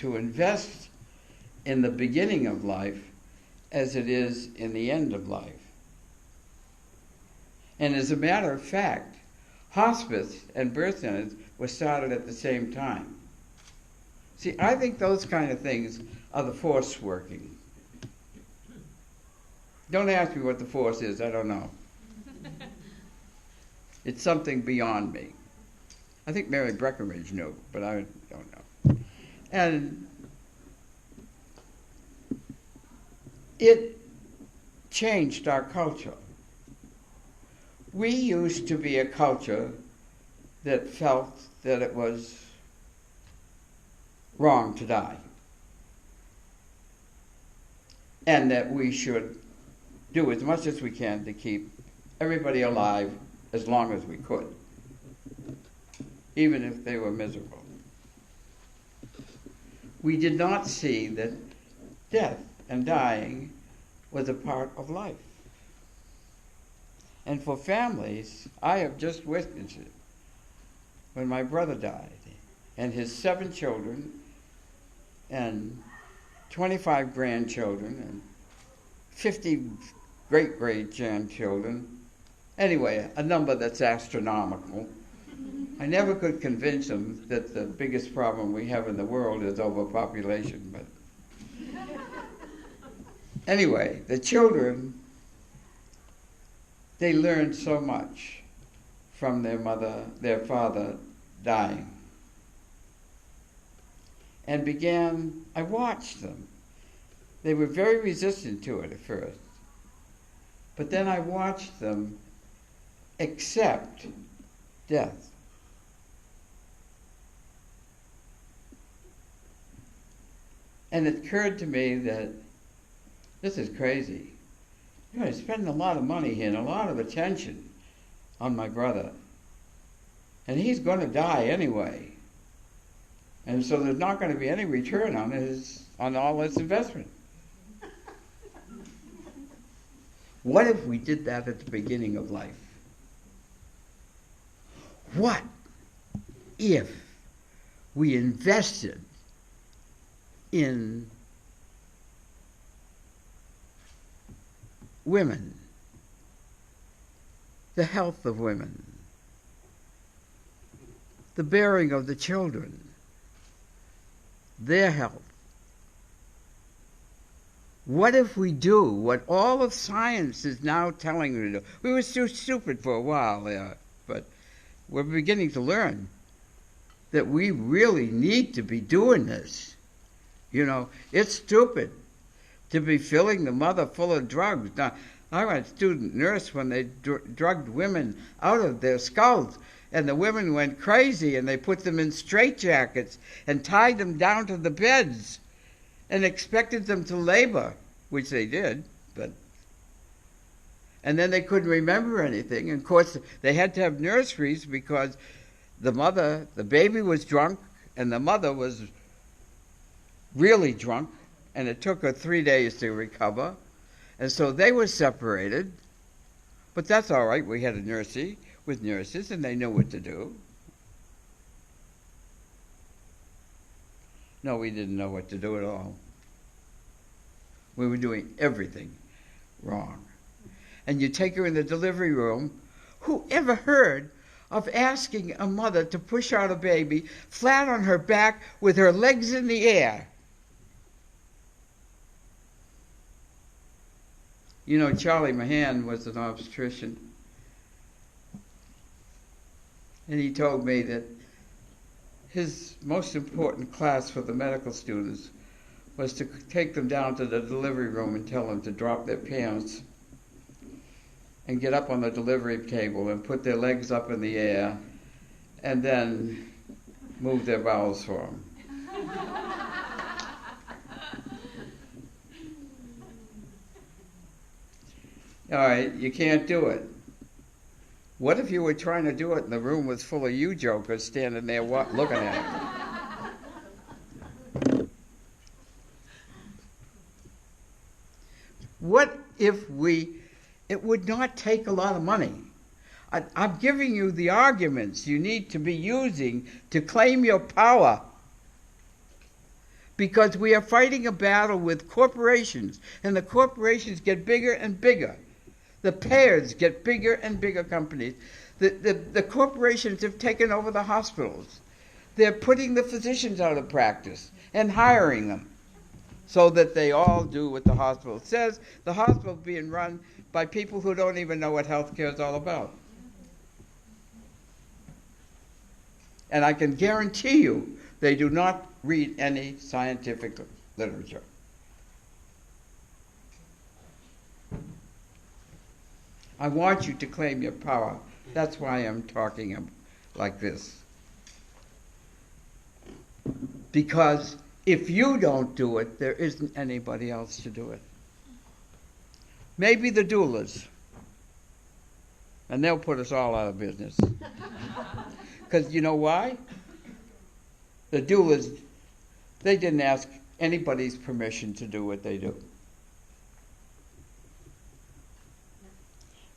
to invest in the beginning of life as it is in the end of life. And as a matter of fact, hospice and birth centers were started at the same time. See, I think those kind of things are the force working. Don't ask me what the force is, I don't know. It's something beyond me. I think Mary Breckenridge knew, but I don't know. And it changed our culture. We used to be a culture that felt that it was wrong to die, and that we should do as much as we can to keep everybody alive as long as we could, even if they were miserable. We did not see that death and dying was a part of life. And for families, I have just witnessed it. When my brother died, and his 7 children, and 25 grandchildren, and 50 great-great-grandchildren, anyway, a number that's astronomical. I never could convince them that the biggest problem we have in the world is overpopulation, but anyway, the children, they learned so much from their father dying. And I watched them. They were very resistant to it at first. But then I watched them accept death. And it occurred to me that this is crazy. I'm spending a lot of money here and a lot of attention on my brother. And he's going to die anyway. And so there's not going to be any return on all this investment. What if we did that at the beginning of life? What if we invested in women, the health of women, the bearing of the children, their health? What if we do what all of science is now telling you to do? We were so stupid for a while there, but we're beginning to learn that we really need to be doing this. You know, it's stupid to be filling the mother full of drugs. Now, I was a student nurse when they drugged women out of their skulls, and the women went crazy, and they put them in straitjackets and tied them down to the beds and expected them to labor, which they did, and then they couldn't remember anything. And of course, they had to have nurseries because the baby was drunk, and the mother was really drunk, and it took her 3 days to recover. And so they were separated, but that's all right. We had a nursery with nurses, and they knew what to do. No, we didn't know what to do at all. We were doing everything wrong. And you take her in the delivery room. Who ever heard of asking a mother to push out a baby flat on her back with her legs in the air? You know, Charlie Mahan was an obstetrician. And he told me that his most important class for the medical students was to take them down to the delivery room and tell them to drop their pants and get up on the delivery table and put their legs up in the air and then move their bowels for them. All right, you can't do it. What if you were trying to do it and the room was full of you jokers standing there looking at it? What if it would not take a lot of money. I'm giving you the arguments you need to be using to claim your power. because we are fighting a battle with corporations, and the corporations get bigger and bigger. The payers get bigger and bigger companies. The corporations have taken over the hospitals. They're putting the physicians out of practice and hiring them so that they all do what the hospital says. The hospital is being run by people who don't even know what healthcare is all about. And I can guarantee you they do not read any scientific literature. I want you to claim your power. That's why I'm talking like this. Because if you don't do it, there isn't anybody else to do it. Maybe the doulas. And they'll put us all out of business. Because you know why? The doulas, they didn't ask anybody's permission to do what they do.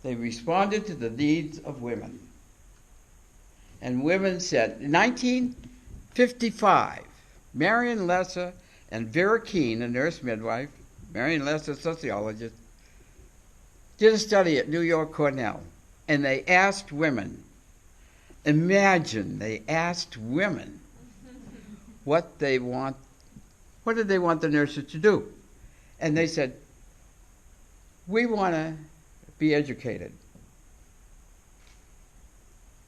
They responded to the needs of women. And women said, in 1955, Marion Lesser and Vera Keene, a nurse midwife, Marion Lesser, a sociologist, did a study at New York Cornell. And they asked women, imagine they asked women what did they want the nurses to do? And they said, we want to be educated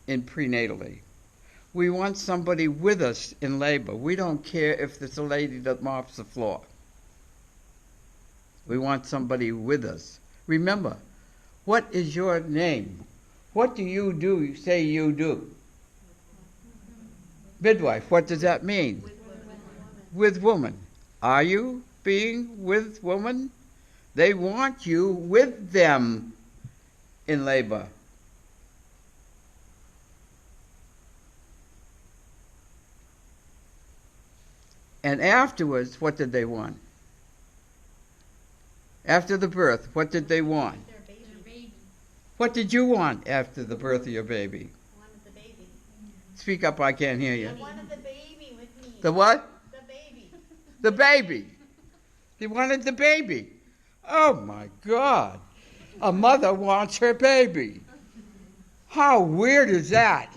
in prenatally. We want somebody with us in labor. We don't care if it's a lady that mops the floor. We want somebody with us. Remember, what is your name? What do you do? You say you do. Midwife, what does that mean? With woman. Are you being with woman? They want you with them in labor. And afterwards, what did they want? After the birth, what did they want? Their baby. What did you want after the birth of your baby? I wanted the baby. Speak up, I can't hear you. I wanted the baby with me. The what? The baby. The baby. He wanted the baby. Oh my God. A mother wants her baby. How weird is that?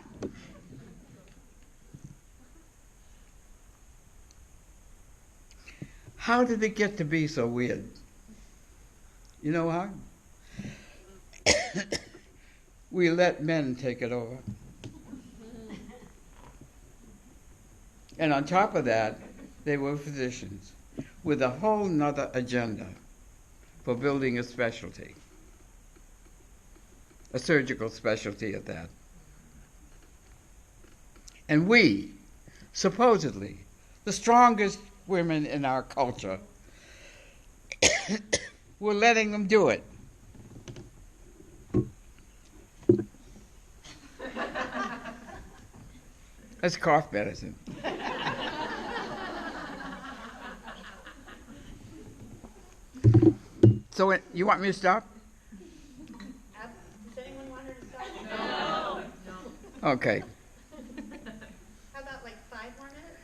How did it get to be so weird? You know how? We let men take it over. And on top of that, they were physicians with a whole nother agenda for building a specialty, a surgical specialty at that. And we, supposedly, the strongest women in our culture, were letting them do it. That's cough medicine. So you want me to stop? Does anyone want her to stop? No. Okay. How about like 5 more minutes?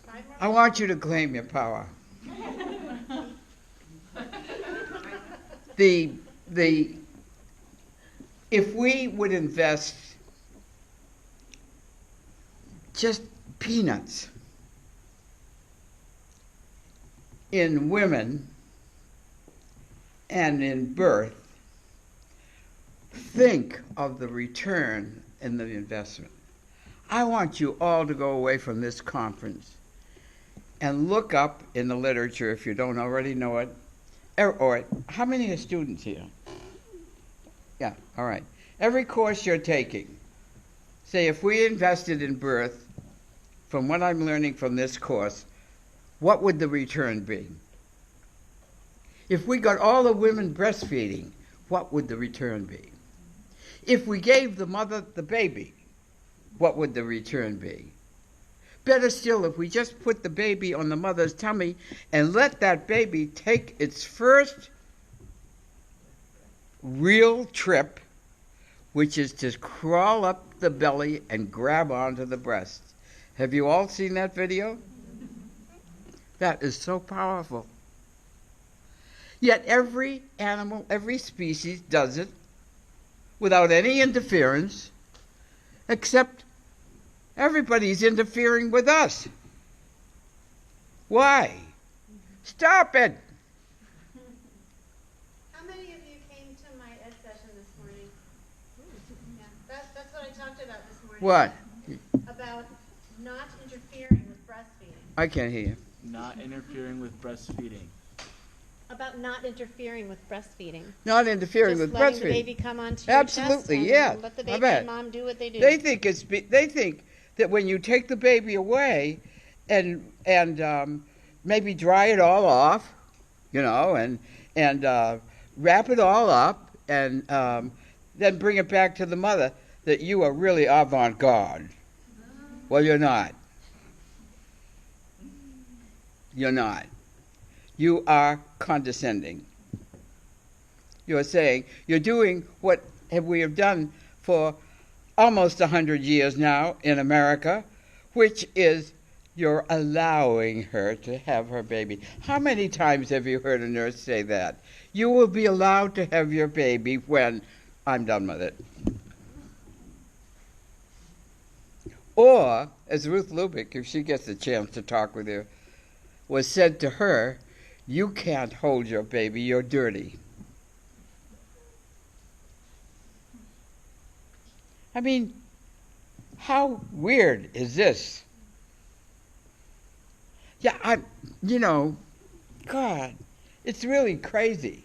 5 more I want you to claim your power. If we would invest just peanuts in women and in birth, think of the return in the investment. I want you all to go away from this conference and look up in the literature, if you don't already know it, or how many are students here? Yeah, all right. Every course you're taking, say if we invested in birth, from what I'm learning from this course, what would the return be? If we got all the women breastfeeding, what would the return be? If we gave the mother the baby, what would the return be? Better still, if we just put the baby on the mother's tummy and let that baby take its first real trip, which is to crawl up the belly and grab onto the breast. Have you all seen that video? That is so powerful. Yet every animal, every species does it without any interference, except everybody's interfering with us. Why? Stop it! How many of you came to my ed session this morning? Yeah, that's what I talked about this morning. What? About not interfering with breastfeeding. I can't hear you. Not interfering with breastfeeding. About not interfering with breastfeeding. Not interfering Just with letting the breastfeeding. baby come onto your Absolutely, chest and yeah. let the I baby bet. and mom do what they do. They think that when you take the baby away and maybe dry it all off, and wrap it all up and then bring it back to the mother, that you are really avant-garde. Well, you're not. You're not. You are condescending. You're saying, you're doing what we have done for almost 100 years now in America, which is you're allowing her to have her baby. How many times have you heard a nurse say that? You will be allowed to have your baby when I'm done with it. Or, as Ruth Lubick, if she gets a chance to talk with you, was said to her, you can't hold your baby, you're dirty. I mean, how weird is this? Yeah, God, it's really crazy.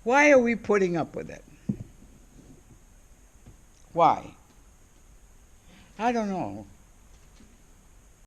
Why are we putting up with it? Why? I don't know.